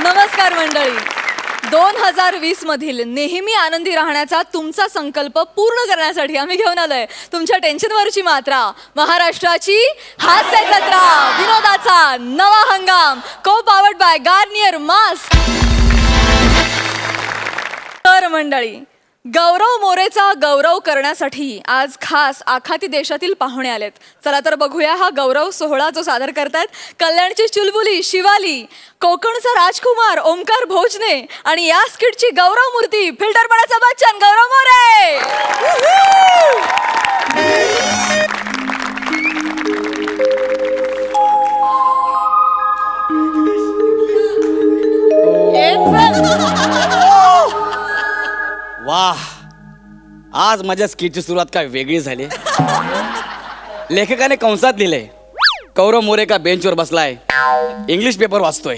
नमस्कार मंडळी. 2020 मधील नेहमी आनंदी राहण्याचा तुमचा संकल्प पूर्ण करण्यासाठी आम्ही घेऊन आलोय तुमच्या टेन्शनवरची मात्रा, महाराष्ट्राची हास्य जत्रा, विनोदाचा नवा हंगाम, को पावर्ड बाय गार्नियर मास्क. तर मंडळी, गौरव मोरेचा गौरव करण्यासाठी आज खास आखाती देशातील पाहुणे आलेत. चला तर बघूया हा गौरव सोहळा जो सादर करतायत कल्याणची चुलबुली शिवाली, कोकणचा राजकुमार ओमकार भोजने आणि या स्किटची गौरव मूर्ती फिल्टरपणाचा बच्चन गौरव मोरे. वाह, आज माझ्या स्किटची सुरुवात काय वेगळी झाली. लेखकाने कंसात लिहिलंय, गौरव मोरे का बेंचवर बसलाय, इंग्लिश पेपर वाचतोय.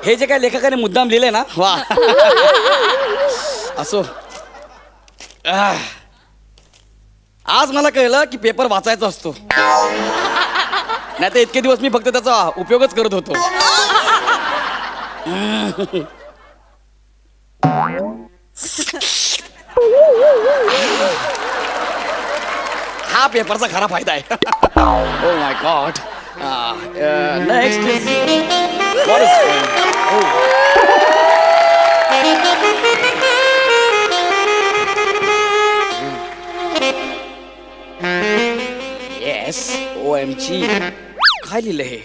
हे जे काय लेखकाने मुद्दाम लिहिलंय ना, वा. असो, आज मला कळलं की पेपर वाचायचा असतो, नाही तर इतके दिवस मी फक्त त्याचा उपयोगच करत होतो. हा पेपरचा खरा फायदा आहे. Oh my God. Next yes, OMG. काय लिहिलं हे?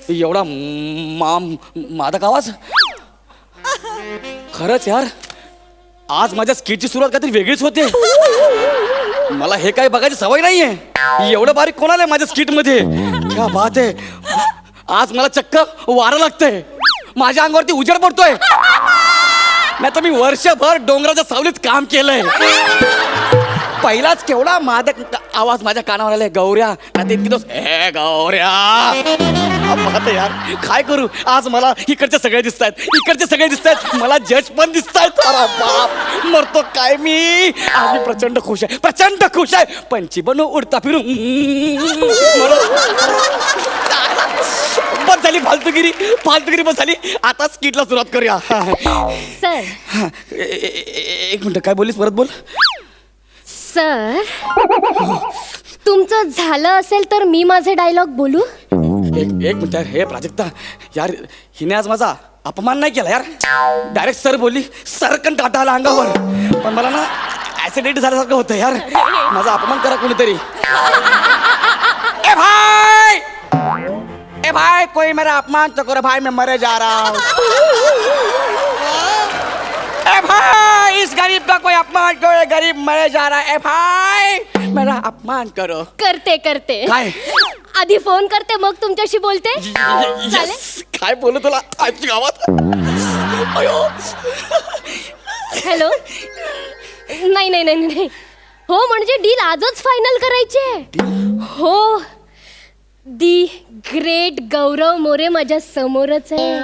एवढा मादक आवाज. खरंच यार, आज माझ्या स्किटची सुरुवात काहीतरी वेगळीच होते. मला हे काय बघायची सवय नाहीये. एवढं बारीक कोण आलंय माझ्या स्किट मध्ये? क्या बात आहे. आज मला चक्क वारं लागतंय, माझ्या अंगावरती उजेड पडतोय. नाही तर मी वर्षभर डोंगराच्या सावलीत काम केलंय. पहिलाच केवढा मादक आवाज माझ्या कानावर आलाय. गौऱ्या, नाही इतकी दोस्त. हे गौऱ्या, यार काय करू. आज मला इकडचे सगळे दिसत आहेत, इकडचे सगळे दिसत आहेत, मला जज पण दिसत आहेत. अरे बाप, मरतो काय मी. आज मी प्रचंड खुश आहे, प्रचंड खुश आहे. पंची बनू उडता फिरू. बस झाली फालतूगिरी, फालतूगिरी बस झाली. आता स्किटला सुरुवात करूया. सर, एक मिनिट, काय बोलीस? परत बोल. सर, तुमचं झालं असेल तर मी माझे डायलॉग बोलू? एक मिनिट यार. हे प्राजक्ता यार, हिने आज माझा अपमान नाही केला यार. डायरेक्ट सर बोलली, सरकन काटा आला अंगावर. पण मला ना ऍसिडिटी झाल्यासारखं होतं यार. माझा अपमान करा कोणीतरी. ए भाई, ए भाई, कोई मेरा अपमान तो करो भाई, मैं मरे जा रहा हूँ. ए भाई, इस गरीब का कोई अपमान करो, ये गरीब मरे जा रहा है. ए भाई, मेरा अपमान करो. करते करते. काय? आधी फोन करते, मग तुमच्याशी बोलते. चालेल? काय बोलू तुला आजच्या गावात? हॅलो. नाही नाही नाही नाही. हो, म्हणजे डील आजच फायनल करायची. हो, दी ग्रेट गौरव मोरे माझ्या समोरच आहे.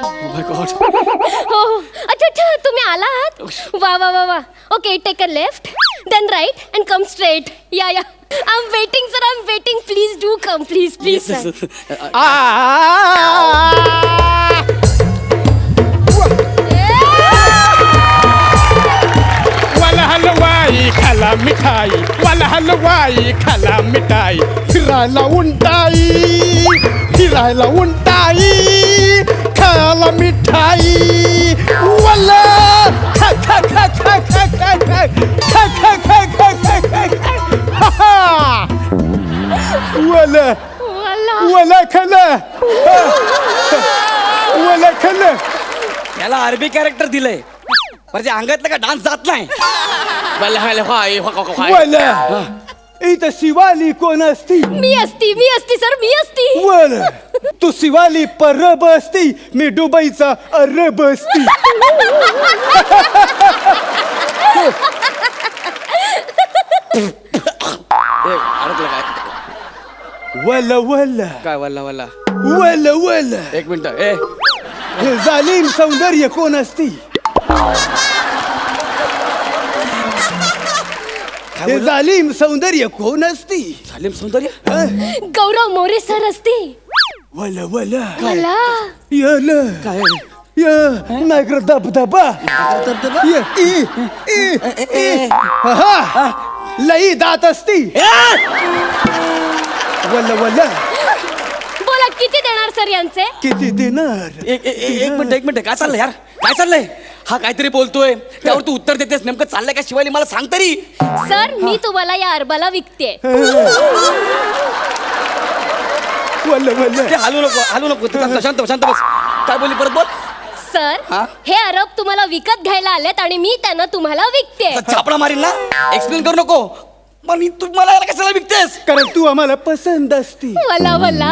हो, अच्छा अच्छा, तुम्ही आलात. वा वा वा वा. Okay, take a left, then right and come straight. Yeah yeah, I am waiting sir, I am waiting. Please do come, please please sir. वाला हलवाई खाला मिठाई, वाला हलवाई खाला मिठाई. फिरायला उंटाई, फिरायला उंटाई, खायला मिठाई. वाला खा खा खा खा खा खा खा खा खा खा खा खा खा खा. वाला वाला खाला, वाला खाला. याला अरबी कॅरेक्टर दिलंय, पण त्या अंगातला का डान्स जात नाही. वाला, इथं शिवाली कोण असती? मी असती सर, मी असती. वाला, तू शिवाली परब असती, मी दुबईचा अरब असती. अडकलं काय? वाला वाला काय वल्ला वल्ला? वाला वाला. एक मिनिट. ए, हे जालिम सौंदर्य कोण असती? हे बोलला? जालिम सौंदर्य कोण असती सालीम सौंदर्य गौरव मोरे सर असते. वल वल मला यल काय नायकर धबधबा य, इ, इ, इ. हा. लई दात असती वल वल बोला किती देणार सर यांचे? किती देणार एक मिनिट काय चाललंय यार काय चाललंय हा काहीतरी बोलतोय त्यावर तू उत्तर देतेस नेमकं चाललंय का शिवाली मला सांग तरी सर मी तुम्हाला या अरबाला विकते. वल वल ते हलू नको शांत बस काय बोलली परत बोल सर हा? हे अरब तुम्हाला विकत घ्यायला आलेत आणि मी त्यांना तुम्हाला विकते. छापडा मारील ना एक्सप्लेन करू नको पण तू मला याला कशाला विकतेस कारण तू आम्हाला पसंत असती वला वला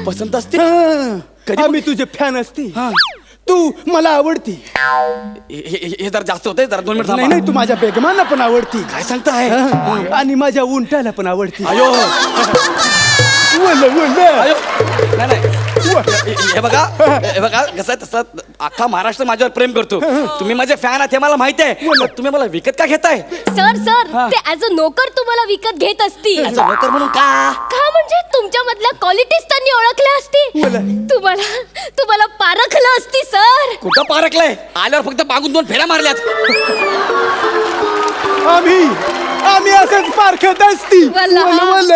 पसंत असते हा. आम्ही तुझे फॅन असती तू मला आवडती हे जरा जास्त होतंय जरा 2 मिनिट नाही थांबा. नाही तू माझ्या बेगमांना पण आवडती काय सांगताय आणि माझ्या उंटाला पण आवडती अयो वल वल अयो नाही हे बघा कसं आहे तसं अख्खा महाराष्ट्र माझ्यावर प्रेम करतो तुम्ही माझे फॅन आहात हे मला माहिती आहे तुम्ही मला विकत का घेताय सर ते ऍज अ नोकर तुम्हाला विकत घेत असतील. याचं नोकर म्हणून का का म्हणजे तुमच्या मधल्या क्वालिटीज त्यांनी ओळखल्या असती. तुम्हाला पारखलं असती सर. कुठं पारकलंय आल्यावर फक्त मागून 2 फेऱ्या मारल्यात आम्ही असंच पारखत असती वल, वल हा. वल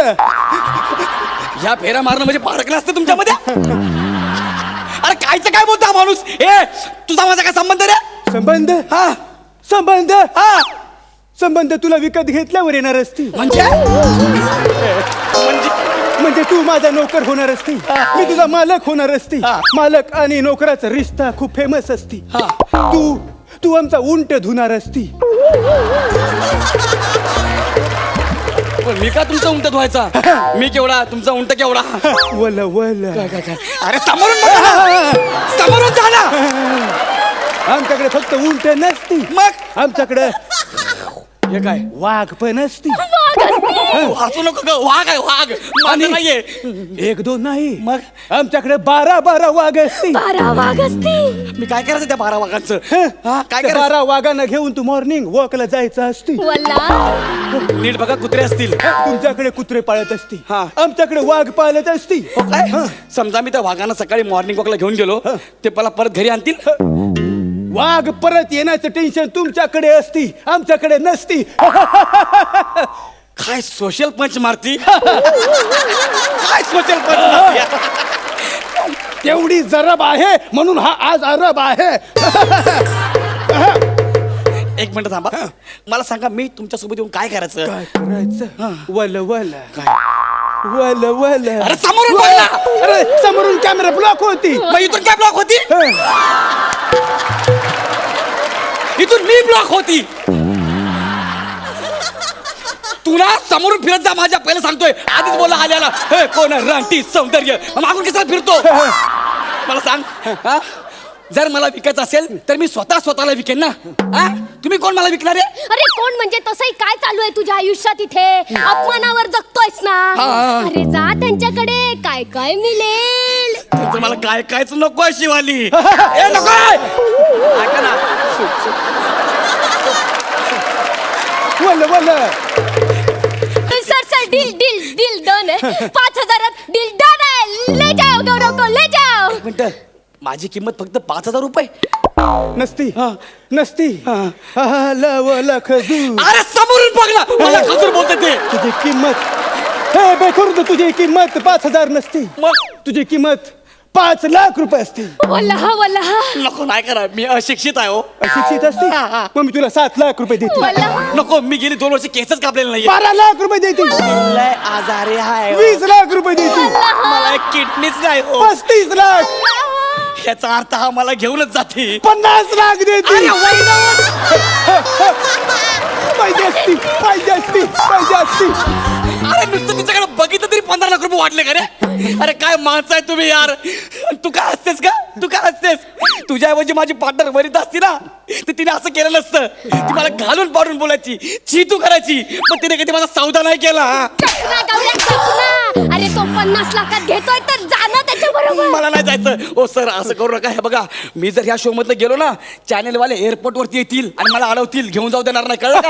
ह्या फेऱ्या मारणं म्हणजे पारकलं असतं तुमच्यामध्ये अरे कायचं काय बोलतो हा माणूस तुझा माझा काय संबंध रे संबंध हा संबंध हा संबंध तुला विकत घेतल्यावर येणार असती म्हणजे म्हणजे तू माझा नोकर होणार असती मी तुझा मालक होणार असती मालक आणि नोकराचा रिश्ता खूप फेमस असती तू आमचा उंट धुणार असती पण मी का तुमचा उंट धुवायचा मी केवढा तुमचा उंट केवढा वल वल अरे समोरून बघा ना. समोरून जा ना आमच्याकडे फक्त उंट नसती मग आमच्याकडे हे काय वाघ पण असती हसू नको ग वाघ आहे वाघ माझं नाहीये 1-2 नाही मग? आमच्याकडे 12 वाघ असती 12 वाघ असती. मी काय करायचं त्या 12 वाघांचं हा काय त्या करायचं 12 वाघांना घेऊन तू मॉर्निंग वॉकला जायचं असती वल्ला नीट बघा कुत्रे असतील तुमच्याकडे कुत्रे पाळत असती हा. आमच्याकडे वाघ पाळत असती हो काय समजा मी त्या वाघांना सकाळी मॉर्निंग वॉकला घेऊन गेलो ते मला परत घरी आणतील वाघ परत येण्याचं टेन्शन तुमच्याकडे असती आमच्याकडे नसती काय सोशल पंच मारती काय सोशल पंच मारती तेवढी जरब आहे म्हणून हा आज अरब आहे एक मिनिट थांबा मला सांगा मी तुमच्या सोबत येऊन काय करायचं काय करायचं वल वल वल वल अरे समोरून बोल ना. अरे समोरून कॅमेरा ब्लॉक होती मग इथून काय ब्लॉक होती इथून मी ब्लॉक होती तू ना समोरून फिरत जा माझ्या पहिलं सांगतोय आधीच बोला आल्याला हे कोण आहे? रानटी सौंदर्य मागून कसा फिरतो मला सांग हा? जर मला विकायचं असेल तर मी स्वतःला विकेन ना हा? तुम्ही कोण मला विकणार आहे अरे कोण म्हणजे तसंही काय चालू आहे तुझ्या आयुष्यात इथे अपमानावर जगतोयस ना. अरे जा त्यांच्याकडे काय काय मिळेल. तर मला काय कायच नको आहे शिवाली ए नको आहे. ऐका ना वल वल सर डील डन है 5,000 डील डन है. ले जाओ गौरव को ले जाओ. एक मिनिट माझी किंमत फक्त 5,000 रुपये नसती नसती वल खजूर अरे समोरून बघ ना मला खजूर बोलते ते तुझी किंमत हे बेखुर्द तुझी किंमत 5,000 नसती मग तुझी किंमत 5 लाख रुपये असती वल्ला नको नाही करा मी अशिक्षित आहे हो अशिक्षित असती मग मी तुला 7 लाख रुपये देते वल्ला नको मी गेली 2 वर्ष केसच कापलेले नाहीये 12 लाख रुपये देते लय आजारी आहे 20 लाख रुपये देते मला किडनीच नाही हो 35 लाख याचा अर्थ हा मला घेऊनच जाते 50 लाख देते अरे वैनावर. पाहिजे असती अरे नुसतं तिच्याकडे बघितलं तरी 15 लाख रुपये वाटले का रे अरे काय माणसं आहे तुम्ही यार तू काय असतेस तुझ्याऐवजी माझी पार्टनर वरिता असती ना तर तिने असं केलं नसतं ती मला घालून पाडून बोलायची छी तू करायची पण तिने कधी माझा सौदा नाही केला अरे तो 50 लाखात घेतोय तर जाणं त्याच्या बरोबर. मला नाही जायचं. ओ सर असं करू नका. हे बघा मी जर ह्या शो मधनं गेलो ना चॅनेलवाले एअरपोर्ट वरती येतील आणि मला अडवतील, घेऊन जाऊ देणार नाही, कळलं का?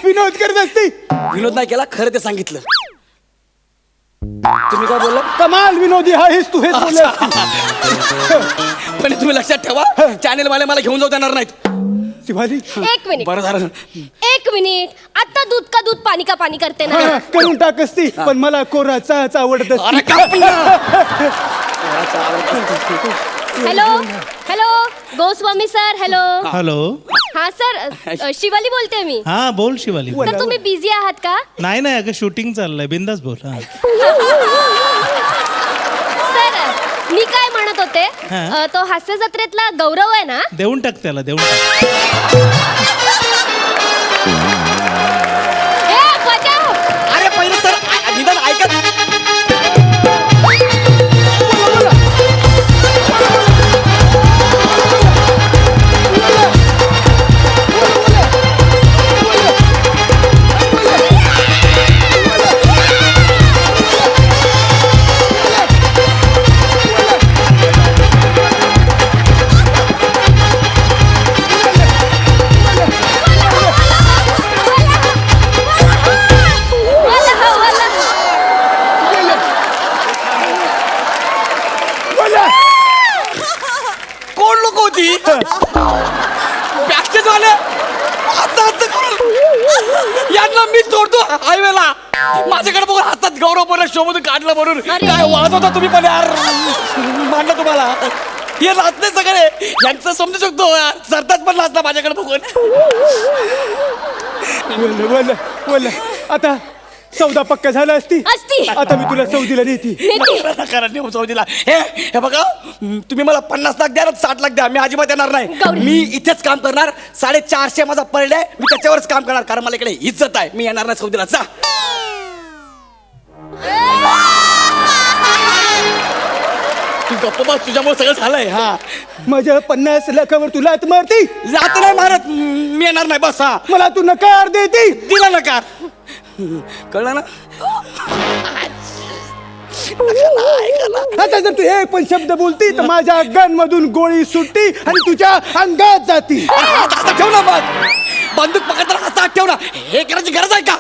विनोद करत असती. विनोद नाही केला, खरं ते सांगितलं. तुम्ही काय बोलला? कमाल विनोदी आहेस तू, हेच बोलले असती. पण तुम्ही लक्षात ठेवा चॅनेलवाले मला घेऊन जाऊ देणार नाहीत. शिवाली एक मिनिट, बरं झालं. 1 मिनिट. आता दूध का दूध पाणी का पाणी करते ना. करून टाक असती, पण मला कोरा चहाच आवडत अरे असती. का पिला? Hello hello Goswami sir. Hello. Hello. हा सर, शिवाली बोलते मी. हा बोल शिवाली. तर तुम्ही बिझी आहात का? नाही नाही अगं शूटिंग चाललंय, बिंदास बोल. हा. सर मी काय म्हणत होते, हा. तो हास्य जत्रेतला गौरव आहे ना. देऊन टाक त्याला, देऊन टाक. ए, बजाव. अरे पहिले सर निदान ऐकत. कोण लोक होती? बॅकस्टेज वाले असं करून यांना मी सोडतो हायवेला. माझ्याकडे बघून हातात गौरव पण शो मधून काढलं म्हणून. अरे. काय वाजवता तुम्ही पण यार, मानलं तुम्हाला. हे नाचले सगळे, यांचं समजू शकतो यार. सरताज पण नाचला माझ्याकडे बघून. बोल आता सौदा पक्का झाला असती. असती. आता मी तुला सौदीला नेती. करा नेऊ चौधरीला. हे बघा तुम्ही मला 50 लाख द्या ना 60 लाख द्या, मी अजिबात येणार नाही. गौरी. मी इथेच काम करणार. 450 माझा पर डे, मी त्याच्यावरच काम करणार, कारण मला इकडे इज्जत आहे. मी येणार नाही सौदीला. जा. तू गप्प बस, तुझ्यामुळे सगळं झालंय. हा माझ्या 50 लाखावर तुला लाथ मारती. जात नाही मारत, मी येणार नाही. बस. हा मला तू नकार देती. दिला नकार. कळलं ना? आता जर तू एक पण शब्द बोलती तर माझ्या गन मधून गोळी सुटती आणि तुझ्या अंगात जाती. हात ठेव ना मग. बंदूक पकडताना हात ठेव ना. हे करायची गरज आहे का?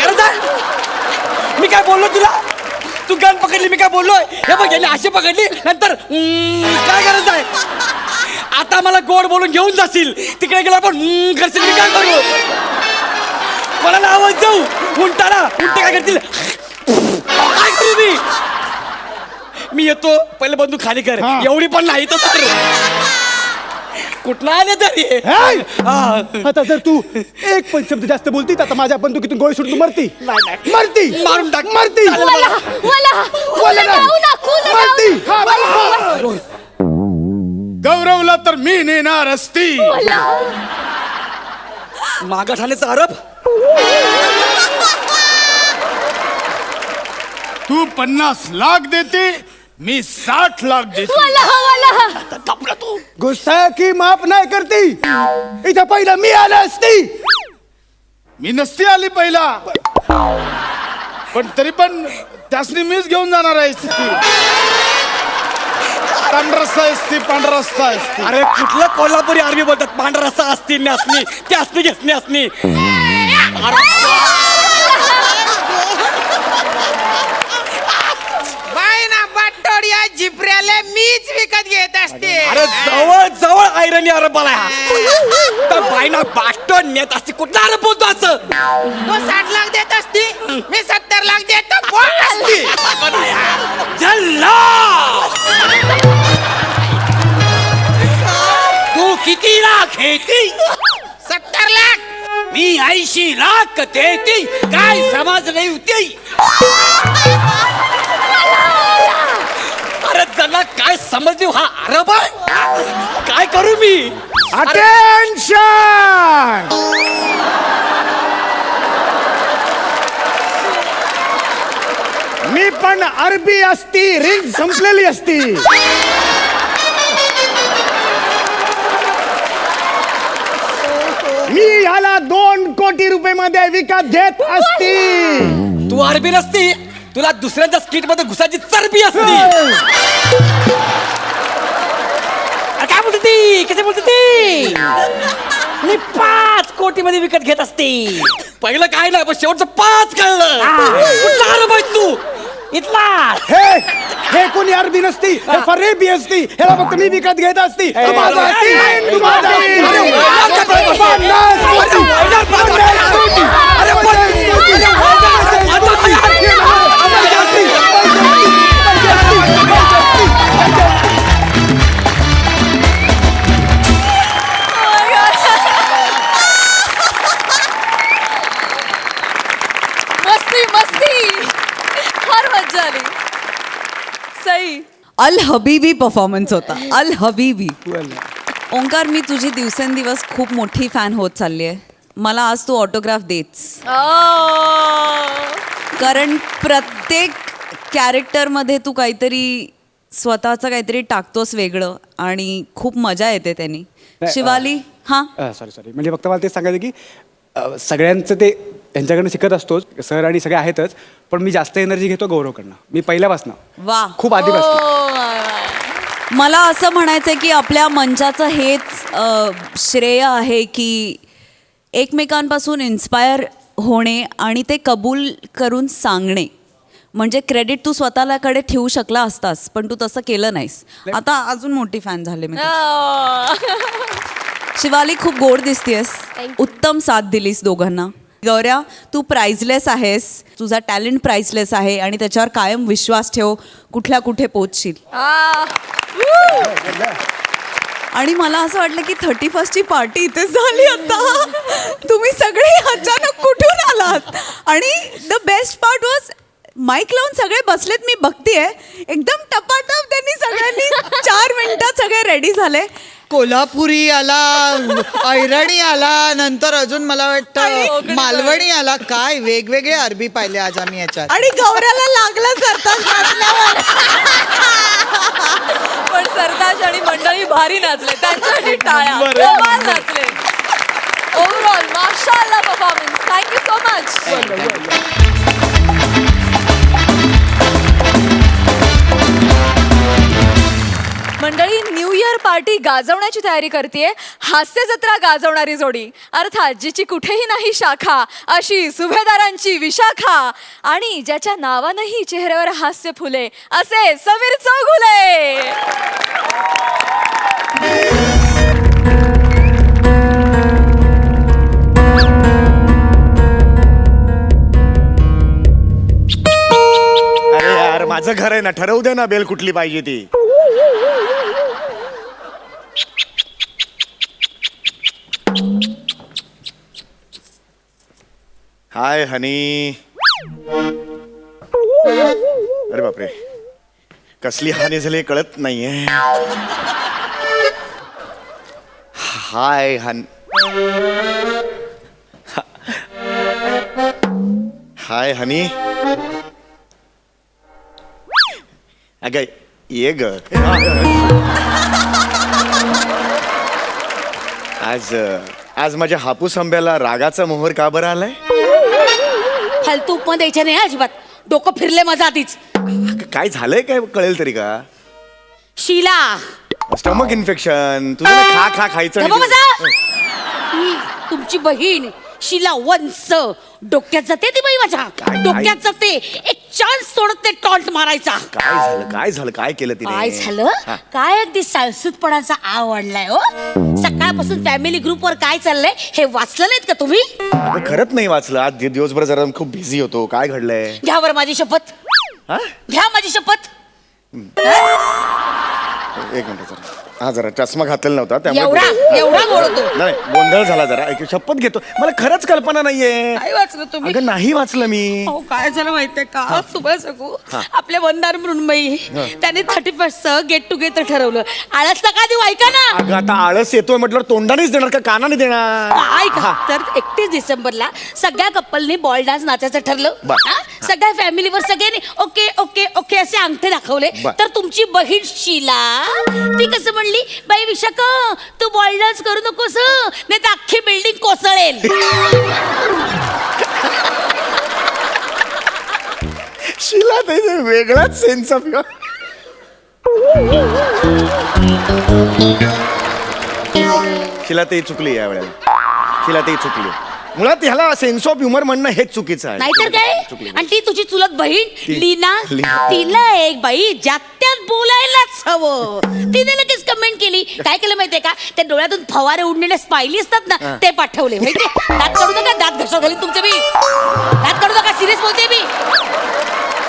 गरज आहे? मी काय बोललो तुला? तू गन पकडली, मी काय बोललोय? हे बघ यांनी अशी पकडली, नंतर काय गरज आहे? आता मला गोड बोलून घेऊन जाशील, तिकडे गेला पण करशील, मी काय करू? मला आवाज जाऊ उंटाला. उंटे काय करतील? काय करू मी येतो. पहिले बंदूक खाली कर. हा. एवढी पण नाही तर कुठला आले तरी. हेय! आता जर तू एक पण शब्द जास्त बोलती तर आता माझ्या बंदुकीतून गोळी सुटून मरती. नाही. मरती. मारून टाक. मरती. चालेल वला मला. वला जाऊ नको ना. मरती. हा. गौरवला तर मी नेणार असती. मागा ठाण्याचा आरोप. तू 50 लाख देते, मी 60 लाख देते. कपडा तू. गुस्ताखी माफ नाही करती. इथं पहिलं मी आलं असती. मी नसती आली पहिला, पण तरी पण त्यासनी मीच घेऊन जाणार आहे. पांढरा रस्ता असती, पांढरा रस्ता असती. अरे कुठलं कोल्हापुरी आर्मी बोलतात? पांढरा रस्सा असती, न्यासनी ते असली घेसनी असनी. बाटोड्या जिपऱ्याला मीच विकत घेत असते. अरे जवळ जवळ आयरणी आरोप आला. तर बाईना बाटो नेत असते. कुठला आरोप बोलतो असं? तो 60 लाख देत असती, मी 70 लाख देतो. बोल असती. तू किती लाख घेती? 70 लाख. मी 80 लाख देती. काय समज नाही होती? अरे त्यांना काय समजली? हा आरोप आहे. काय करू मी? अटेन्शन. मी पण अरबी असती, रिंग संपलेली असती. मी ह्याला 2 कोटी रुपये मध्ये विकत घेत असती. तू अरबी नसती, तुला दुसऱ्यांच्या स्किट मध्ये घुसायची चरबी असती. अरे काय बोलते ती, कसे बोलते ती? मी 5 कोटी मध्ये विकत घेत असते. पहिलं काय नाही पण शेवटचं 5 कळलं. कुठला अरब आहेस तू? इथला. हे कोणी अरबी नसती, हे फरेबी असती. ह्याला फक्त मी विकत घेत असती. तू माझा असती, तू माझा असती. मस्ती मस्ती, फार मज्जा आली. सई. अल हबीबी परफॉर्मन्स होता. अल हबीबी. ओंकार, मी तुझी दिवसेंदिवस खूप मोठी फॅन होत चालली आहे. मला आज तू ऑटोग्राफ देच, कारण प्रत्येक कॅरेक्टरमध्ये तू काहीतरी स्वतःचं काहीतरी टाकतोस वेगळं आणि खूप मजा येते त्यांनी. शिवाली. हां, सॉरी म्हणजे फक्त मला ते सांगायचं की सगळ्यांचं ते यांच्याकडनं शिकत असतोच, सर आणि सगळे आहेतच, पण मी जास्त एनर्जी घेतो गौरवकडनं. मी पहिल्यापासून वा. खूप आधीपासून. मला असं म्हणायचं आहे की आपल्या मंचाचं हेच श्रेय आहे की एकमेकांपासून इन्स्पायर होणे आणि ते कबूल करून सांगणे. म्हणजे क्रेडिट तू स्वतःकडे ठेवू शकला असतास, पण तू तसं केलं नाहीस. आता अजून मोठी फॅन झाले मी तुझी. शिवाली, खूप गोड दिसतेस. उत्तम साथ दिलीस दोघांना. गौऱ्या, तू प्राइजलेस आहेस. तुझा टॅलेंट प्राइजलेस आहे आणि त्याच्यावर कायम विश्वास ठेव. कुठल्या कुठे पोचशील. आणि मला असं वाटलं की 31st पार्टी इथे झाली आता. तुम्ही सगळे अचानक कुठून आलात. आणि the best part was mike लावून सगळे बसलेत. मी बघतेय एकदम टपाटप त्यांनी सगळ्यांनी 4 मिनिटात सगळे रेडी झाले. कोल्हापुरी आला, ऐरणी आला, नंतर अजून मला वाटतं मालवणी आला. काय वेगवेगळे अरबी पाहिले आज आम्ही याच्यात. आणि गौऱ्याला लागला सरताज नाचल्यावर. पण सरताज आणि मंडळी भारी नाचले, त्यांच्यासाठी टाळ्या. कमाल नाचले. ओव्हरऑल माशाअल्लाह परफॉर्मन्स. Thank you so much. मंडळी, न्यू इयर पार्टी गाजवण्याची तयारी करतेय हास्य जत्रा गाजवणारी जोडी, अर्थात जिची कुठेही नाही शाखा, अशी सुभेदारांची विशाखा आणि ज्याच्या नावानंही चेहऱ्यावर हास्य फुले, असे समीर चौगुले. अरे यार, माझं घर आहे ना, ठरवू दे ना बेल कुठली पाहिजे ती. हाय हनी. अरे बापरे, कसली हानी झाली कळत नाहीये. हाय हन हाय हनी. अगं ये ग. आज माझ्या हापूस आंब्याला रागाचा मोहर का बरं आलाय? फालतू उपमा द्यायच्या नाही अजिबात. डोकं फिरले माझं आधीच. काय झालंय काय कळेल तरी का? Sheela, stomach infection. तुझं ना खा खा खायचं गप्प आणि बसा. ही तुमची बहीण शीला वंस. डोक्यात जाते ती बाई माझ्या. डोक्यात जाते. एक चान्स सोडत ते टॉन्ट मारायचा. काय झालं काय केलं तिने? काय झालं? काय अगदी साळसूतपणाचा आवडलाय हो. सकाळपासून फॅमिली ग्रुपवर काय चाललंय हे वाचलं नाहीत का तुम्ही? अगं, खरंच नाही वाचलं. आज दिवसभर जरा खूप बिझी होतो. काय घडलंय? घ्या बरं माझी शपथ. हा? घ्या माझी शपथ. एक मिनिट जरा. हा, जरा चष्मा घातलेला नव्हता एवढा बोलतो. नाही, गोंधळ झाला जरा. एक शपथ घेतो. मला खरंच कल्पना नाहीये. काय वाचलं तुम्ही? अगं नाही वाचलं मी. अहो, काय झालं माहितीये का? तुम्हाला सांगू, आपल्या वंदार मृण्मयी त्याने 31st गेट टुगेदर ठरवलं. आळस नका देऊ, ऐका ना. अगं आता आळस येतोय म्हटलं तोंडानेच देणार का कानाने देणार? ऐका तर 31 डिसेंबरला सगळ्या कपलनी बॉल डान्स नाचायचं ठरलं. बर. हा? सगळ्या फॅमिलीवर सगळ्यांनी ओके ओके ओके असे अंगठे दाखवले. बर. तर तुमची बहीण शीला ती कसं म्हणली, बाई विशाखा तू बॉल डान्स करू नकोस, नाही तर अख्खी बिल्डिंग कोसळेल. तुझा ते वेगळाच सेन्स ऑफ शिला ते चुकली या वेळेला शिला ते चुकली मुळात ह्याला सेन्स ऑफ ह्युमर म्हणणं हेच चुकीचं आहे नाहीतर काय चुकली. आणि ती तुझी चुलत बहीण ती- लीना लीना. तिला एक बाई जात्यात बोलायलाच हवं तिने लगेच कमेंट केली काय केलं माहितीये का त्या डोळ्यातून फवारे उडलेले स्माइली असतात ना ते पाठवले माहितीये दात काढू नका दात घसा घालीन तुमचे मी दात काढू नका सिरियस बोलते मी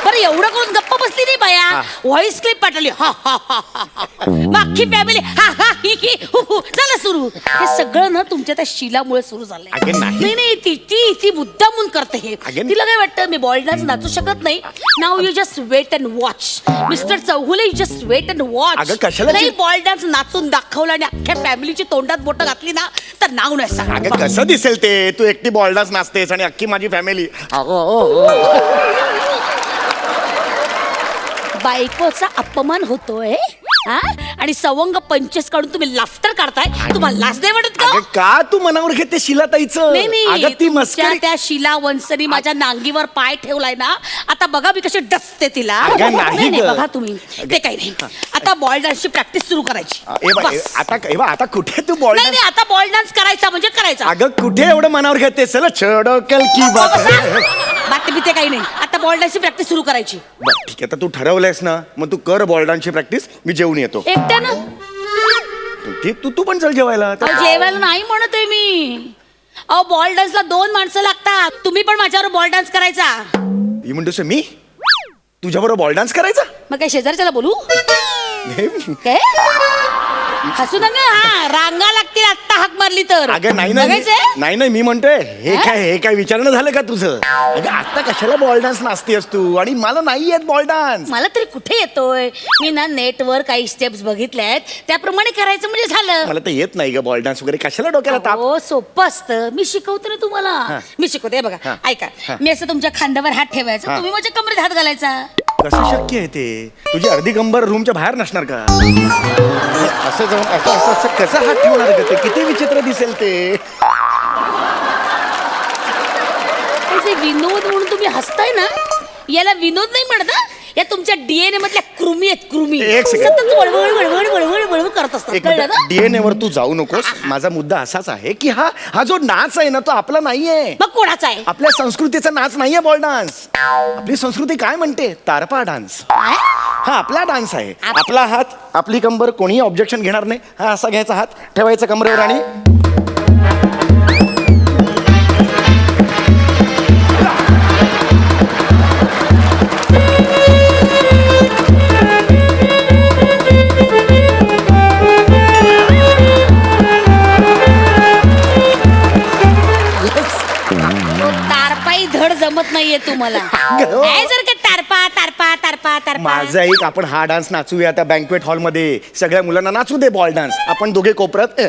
बरं एवढं करून गप्प बसली नाही बाया व्हॉइस क्लिप पाठवली हा हा हा हा हा. मग अख्खी फॅमिली हा हा ही ही हु हु झालं सुरू हे सगळं ना तुमच्या त्या शिलामुळे सुरू झालंय अगं नाही. नाही ती मुद्दामून करते हे अगं- तिला काय वाटतं मी बॉल डान्स नाचू शकत नाही नाव you just wait and watch mister Chougule you just wait and watch अगं, कशाला नाही ती- बॉल डान्स नाचून दाखवला आणि अख्ख्या फॅमिलीची तोंडात बोटं घातली ना तर नाव नाही अगं सांगा कसं दिसेल ते तू एकटी बॉल डान्स नाचतेस आणि अख्खी माझी फॅमिली बायकोचा अपमान होतोय हा आणि सवंग पंचेस काढून तुम्ही लाफ्टर काढताय तुम्हाला लाज नाही वाटत का अगं का तू मनावर घेते शिलाताईचं नाही नाही अगं ती तुमच्या मस्करी त्या शिला वंसनी माझ्या नांगीवर पाय ठेवलाय ना आता बघा मी कशी डसते तिला अगं, नाही नाही, गं. बघा तुम्ही ते काही नाही आता बॉल डान्सची प्रॅक्टिस सुरू करायची बस. आता कुठे तू बॉल नाही नाही आता बॉल डान्स करायचा म्हणजे करायचा अगं कुठे एवढं मनावर घेते चल छडो कल की बात है. बाकी ते काही नाही आता बॉल डान्सची प्रॅक्टिस सुरू करायची बरं ठीक आहे आता तू ठरवलंयस ना मग तू कर बॉल डान्सची प्रॅक्टिस मी जेवून येतो एकट्यानं तू तू पण चल जेवायला अहो, जेवायला नाही म्हणत आहे मी अहो बॉल डान्सला 2 माणसं लागतात तुम्ही पण माझ्यावर बॉल डान्स करायचा ही म्हणतोस मी तुझ्याबरोबर बॉल डान्स करायचा मग काय शेजारच्याला बोलू हे, काय हसू नका हा रांगा लागतील आत्ता हाक मारली तर अगं नाही नाही बघायचंय? नाही नाही मी म्हणतोय हे काय विचारणं झालं का तुझं अगं आता कशाला बॉल डान्स नाचतेस तू आणि मला नाही येत बॉल डान्स मला तरी कुठे येतोय मी ना नेटवर काही स्टेप्स बघितल्या आहेत त्याप्रमाणे करायचं म्हणजे झालं मला तर येत नाही ग बॉल डान्स वगैरे कशाला डोक्याला ताप हो सोपं असतं मी शिकवते ना तुम्हाला मी शिकवते हे बघा ऐका मी असं तुमच्या खांद्यावर हात ठेवायचा तुम्ही माझ्या कमरेत हात घालायचा कसं शक्य आहे ते तुझी अर्धी कंबर रूमच्या बाहेर नसणार का असं जाऊन असं कसं हात ठेवणार का ते किती विचित्र दिसेल ते पण जे विनोद म्हणून तुम्ही हसताय ना याला विनोद नाही म्हणत हं? या तुमच्या डीएनए मधल्या कृमी आहेत कृमी एक सेकंड. सतत वळवळ वळवळ वळवळ वळवळ करत असतात एक कळलं ना डीएनए वर तू जाऊ नकोस माझा मुद्दा असाच आहे की हा जो नाच आहे ना तो आपला नाहीये मग कोणाचा आहे आपल्या संस्कृतीचा नाच नाहीये बॉल डान्स आपली संस्कृती काय म्हणते तारपा डान्स काय? हा आपला डान्स आहे आपला हात आपली कंबर कोणीही ऑब्जेक्शन घेणार नाही हा असा घ्यायचा हात ठेवायचा कमरेवर आणि तो तारपाई धड जमत नाहीये तुम्हाला काय जर का तारपा तारपा तारपा तारपा माझं एक आपण हा डान्स नाचूया त्या बँकवेट हॉलमध्ये सगळ्या मुलांना नाचू दे बॉल डान्स आपण दोघे कोपऱ्यात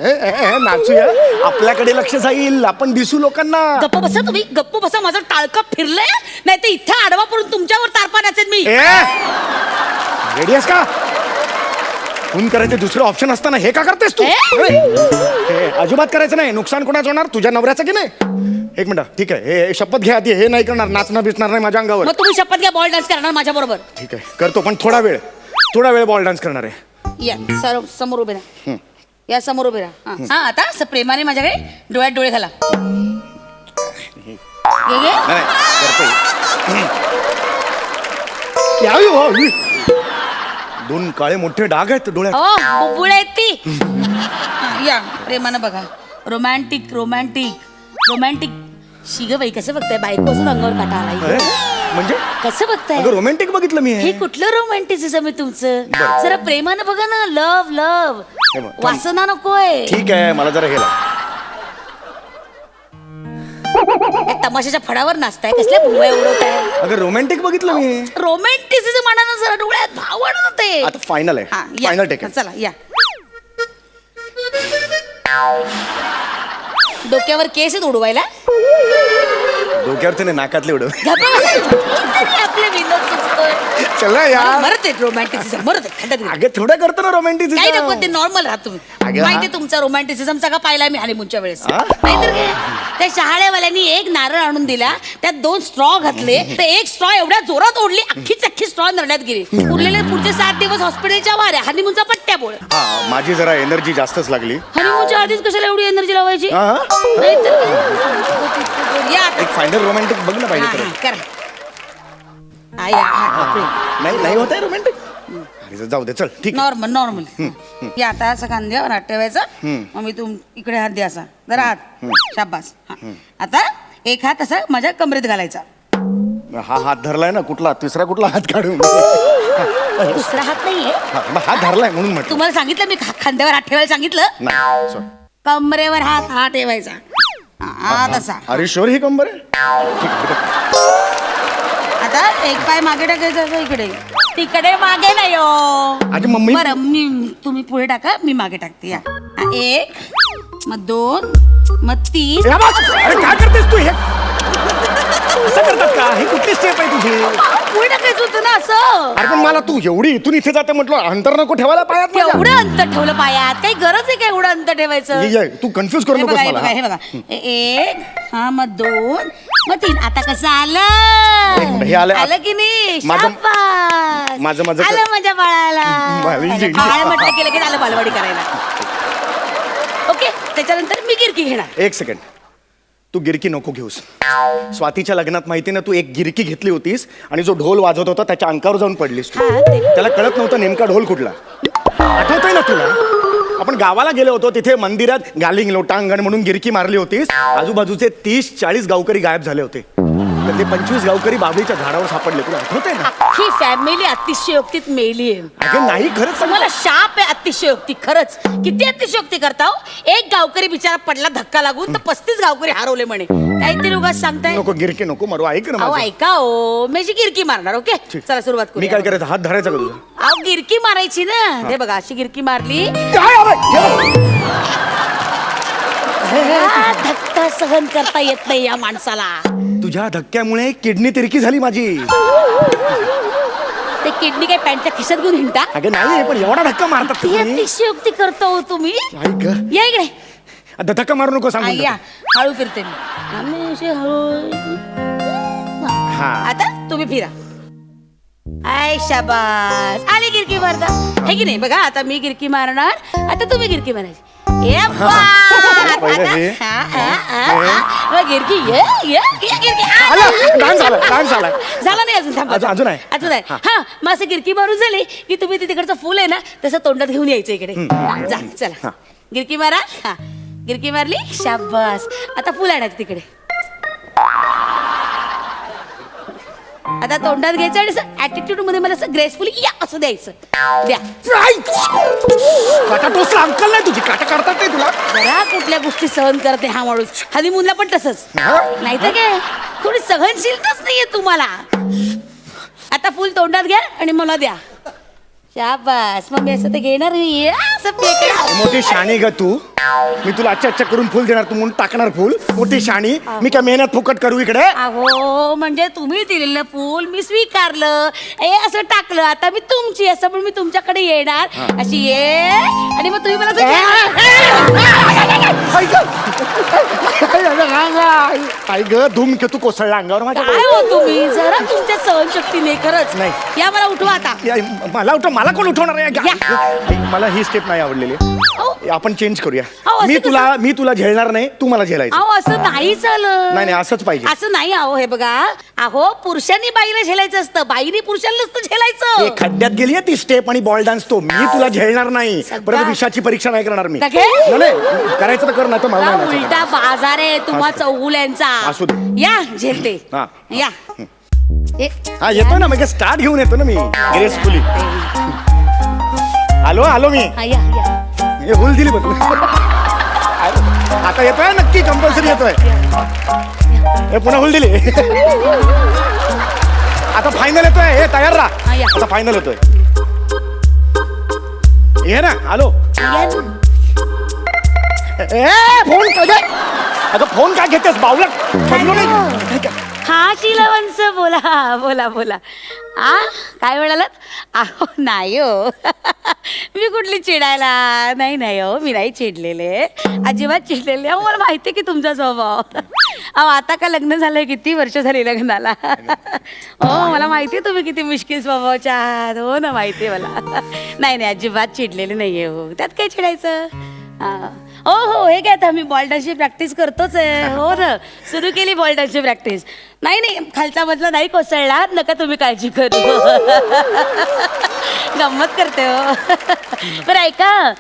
नाचूया आपल्याकडे लक्ष जाईल आपण दिसू लोकांना गप्प बसा तुम्ही गप्प बसा माझं टाळकं फिरलंय नाही तर इथं आडवा पडून तुमच्यावर तारपा नाचेन मी रेडी आहेस का खून करायचे दुसरं ऑप्शन असताना हे का करतेस तू ए? हे अजिबात करायचं नाही नुकसान कोणाचं होणार तुझ्या नवऱ्याचं की नाही एक मिनिट ठीक आहे हे शपथ घ्या आधी हे नाही करणार नाचणं बिचणार नाही माझ्या अंगावर मग तुम्ही शपथ घ्या बॉल डान्स करणार माझ्या बरोबर ठीक आहे करतो पण थोडा वेळ बॉल डान्स करणार आहे या समोर उभे राहा या समोर उभे राहा हा आता असं प्रेमाने माझ्याकडे डोळ्यात डोळे घाला घे घे नाही करतोय दोन काळे मोठे डाग आहेत डोळ्यात हो बुबुळ आहेत ती हा, या प्रेमानं बघा रोमॅन्टिक रोमॅन्टिक रोमॅन्टिक शिग बाई कसं बघताय बायको असून अंगावर काटा आलाय म्हणजे कसं बघताय अगं रोमॅन्टिक बघितलं मी हे कुठलं रोमॅन्टिसिझम आहे तुमचं जरा प्रेमानं बघा ना लव लव हे बघ, थांब. वासना नकोय ठीक आहे मला जरा गेला या तमाशाच्या फडावर नाचताय कसल्या भुवया उडवताय अगं रोमॅन्टिक बघितलं मी रोमॅन्टिसिझम आणा जरा डोळ्यात भाव आणा ते आता फायनल हा, आहे या. फायनल टेक चला या डोक्यावर केस आहेत उडवायला डोक्यावरचे नाही नाकातले उडव आपले विनोद सुचतोय चला यार मरत आहेत रोमॅन्टिसिझम मरत आहेत खड्ड्यात गेले. अगं थोडं करतो ना रोमॅन्टिक काही नको ते नॉर्मल राहा तुम्ही अगं, माहिती तुमचा रोमॅन्टिसिझम सगळा पाहिला मी हनीमूनच्या वेळेस हा? नाहीतर काय त्या शहाळेवाल्यांनी एक नारळ आणून दिला त्यात 2 स्ट्रॉ घातले तर एक स्ट्रॉ एवढ्या जोरात ओढली अख्खी स्ट्रॉ नरड्यात गेली उरलेले पुढचे 7 दिवस हॉस्पिटलच्या वाऱ्या हनीमूनचा पट्ट्या बोळ हा माझी जरा एनर्जी जास्तच लागली हनीमूनच्या आधीच कशाला एवढी एनर्जी लावायची हा? नाहीतर काय? या आता. एक फायनल रोमॅन्टिक बघ ना पाहिजे हा, तर हा, करा बापरे. नाही होत आहे रोमॅन्टिक जाऊ दे चल ठीक आहे. नॉर्मल या आता असं खांद्यावर हात ठेवायचा मग मी इकडे हात द्या असा जरा हात शाबास हा. आता एक हात असा माझ्या कमरेत घालायचा हा हात धरलाय ना कुठला तिसरा कुठला हात काढून दुसरा हात नाहीये हात धरलाय म्हणून म्हटलं तुम्हाला सांगितलं मी खांद्यावर हात ठेवायला सांगितलं नाही sorry. कमरेवर हात ठेवायचा हात असा अरे शुअर ही कंबर आहे ठीक आहे, ठीक आहे. आता एक पाय मागे टाकायचा असं इकडे तिकडे मागे नाही हो आजी मम्मी बरं तुम्ही पुढे टाका मी मागे टाकते या हा, 1 मग 2 मग 3 ए, आवाज! अरे काय करतेस तू हे असं करतात का ही कुठली स्टेप आहे तुझी पुढे टाकायचं होतं ना असं अरे पण मला तू एवढी इथून इथे जाते म्हटलं अंतर नको ठेवायला पायात माझ्या. एवढं अंतर ठेवलं पायात काही गरज आहे का एवढं अंतर ठेवायचं ये, तू कन्फ्युज करू हे नकोस बघा, हे मला बघा, हा. हे बघा 1 हा मग 2 मग 3 आता कसं आलं हे आलं. आलं की नाही माझं- शाबास. माझं- आलं माझ्या बाळाला माझी- बाळ म्हटलं की लगेच आलं बालवाडी करायला ओके त्याच्यानंतर मी गिरकी घेणार एक सेकंड तू गिरकी नको घेऊस स्वातीच्या लग्नात माहिती ना तू एक गिरकी घेतली होतीस आणि जो ढोल वाजवत होता त्याच्या अंकावर जाऊन पडलीस तू हा, ते- त्याला कळत नव्हतं नेमका ढोल कुठला आठवतंय ना तुला आपण गावाला गेलो होतो तिथे मंदिरात गालिंग लोटांगण म्हणून गिरकी मारली होतीस आजूबाजूचे 30-40 गावकरी गायब झाले होते तर ते 25 गावकरी बाबळीच्या झाडावर सापडले तुला आठवतंय ना ही फॅमिली अतिशयोक्तीत मेली आहे अगं नाही खरंच सांग तुम्हाला शाप आहे अतिशयोक्ती खरंच किती अतिशयोक्ती करता हो? एक गावकरी बिचारा पडला धक्का लागून तर 35 गावकरी हरवले म्हणे काहीतरी उगाच सांगताय नको गिरकी नको मारू ऐक ना अहो माझं. ऐका हो मी अशी गिरकी मारणार ओके चला सुरुवात मी करू काय करायचं हात धरायचा का तुझा अहो गिरकी मारायची ना हे बघा अशी गिरकी मारली काय आवाज? हे बघ. हा, धक्का सहन करता येत नाही या माणसाला तुझ्या धक्क्यामुळे किडनी तिरकी झाली माझी ते किडनी काही पॅन्टच्या खिशात घेऊन हिंडता अगं नाही पण एवढा धक्का मारतात ती तुम्ही अतिशयोक्ती करतो हो तुम्ही ऐक या इकडे आता धक्का मारू नको सांगून या देतो. हळू फिरते मी आम्ही अशी हळू हा आता तुम्ही फिरा आय शाबास आली गिरकी मारता हे की नाही बघा आता मी गिरकी मारणार आता तुम्ही गिरकी मारायची ए बा! पहिलं आता- हे. मग गिरकी ये गिरकी आ! आला, डान्स आला, डान्स आला. झाला नाही अजून थांबा. अजून आहे? अजून आहे हा मग असं गिरकी मारून झाली की तुम्ही ते तिकडचं फुल आहे ना तसं तोंडात घेऊन यायचं इकडे जा चला गिरकी मारा हा गिरकी मारली शाबास आता फुल आणायचं तिकडे आता तोंडात घ्यायचं आणि असं ऍटिट्यूड मध्ये मला असं ग्रेसफुली या असं द्यायचं द्या काटा टोचला अंकल नाही तुझी काटा काढतात नाही तुला जरा कुठल्या गोष्टी सहन करते हा माणूस हनीमूनला पण तसंच नाही तर काय थोडी सहनशीलताच नाहीये तुम्हाला आता फुल तोंडात घ्या आणि मला द्या शाबास मग मी असं ते घेणार नाही असं फेकणार मोठी शाणी ग तू मी तुला अच्छा करून फुल देणार तू म्हणून टाकणार फुल मोठी शाणी मी काय मेहनत फुकट करू इकडे अहो म्हणजे तुम्ही दिलेलं फुल मी स्वीकारलं असं टाकलं आता मी तुमची असं पण मी तुमच्याकडे येणार अशी ये आणि मग तुम्ही मला असं आई ग धूम तू कोसळला अंगावर माझ्या काय हो तुम्ही जरा तुमच्या सहनशक्तीने खरंच नाही. या मला उठवा आता या, मला कोण उठवणार आहे या. आई, मला ही स्टेप नाही आवडलेली अहो. आपण चेंज करूया अहो, असं मी तुला झेलणार नाही तू मला झेलायचं अहो असं नाही चालत नाही असंच पाहिजे असं नाही अहो हे बघा अहो पुरुषांनी बाईला झेलायचं असतं बाईने पुरुषांना नसतं हे झेलायचं खड्ड्यात गेली ती स्टेप आणि बॉल डान्स तो मी तुला झेलणार नाही सगळा- परत विषाची परीक्षा नाही करणार मी सगळे? नाही करायचं तर कर नाही तर मला हा नाही नाचायचं. उलटा बाजार आहे तुम्हा चौगुल्यांचा असू दे. या झेलते हा. या ए, हा येतो ना म्हणजे स्टार्ट घेऊन येतो ना मी ग्रेसफुली आलो मी हा, या हे भूल दिली बघ आता येतोय नक्की कंपल्सरी येतोय हे पुन्हा भूल दिली आता फायनल येतोय हे तयार हा, राहा या. आता फायनल येतोय ये ना आलो या ना. ए फोन काय अगं फोन काय घेतेस बावला बदलू नाही हा शीलवंश बोला बोला बोला. काय म्हणालात? अहो नाही हो. मी कुठली चिडायला, नाही नाही हो, मी नाही चिडलेले, अजिबात चिडलेले. अहो मला माहिती आहे की तुमचा स्वभाव. अहो आता का लग्न झालंय, किती वर्ष झाली लग्नाला. हो मला माहिती आहे तुम्ही किती मुश्किल स्वभावाच्या आहात. हो ना माहिती आहे मला. नाही नाही अजिबात चिडलेले नाहीये हो, त्यात काय चिडायचं. हो हो हे काय आता मी बॉल डान्सची प्रॅक्टिस करतोच आहे. हो ना सुरू केली बॉल डान्सची प्रॅक्टिस. नाही नाही खालचा मधला नाही कोसळला, नका तुम्ही काळजी करू. गंमत करते हो. बरं ऐका,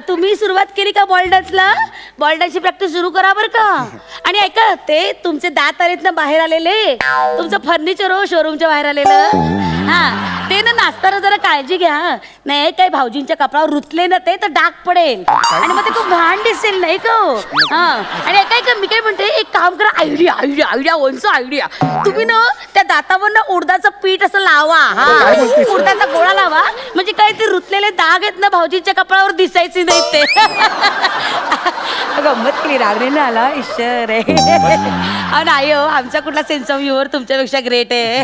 तुम्ही सुरुवात केली का बॉल डान्सला? बॉल डान्सची प्रॅक्टिस सुरू करा बरं का. आणि ऐका ते तुमचे दात आलेत ना बाहेर आलेले, तुमचं फर्निचर हो शोरूमच्या बाहेर आलेलं, हा ते ना नाचताना जरा काळजी घ्या. नाही काही भाऊजींच्या कपडावर रुतले ना ते तर डाग पडेल आणि मग ते खूप घाण दिसेल नाही का. हा आणि ऐका मी काय म्हणते, एक काम करा, आयडिया आयडिया आयडिया ओनचं आयडिया. तुम्ही ना त्या दातावर ना उडदाचं पीठ असं लावा. हा उडदाचा गोळा लावा, म्हणजे काय ते रुतलेले डाग आहेत ना भाऊजींच्या कपडावर दिसायचे नाहीत ते. गंमत केली, रागणे आला ईश्वर आहे. नाही हो आमचा कुठला सेन्स ऑफ ह्युमर तुमच्यापेक्षा ग्रेट आहे.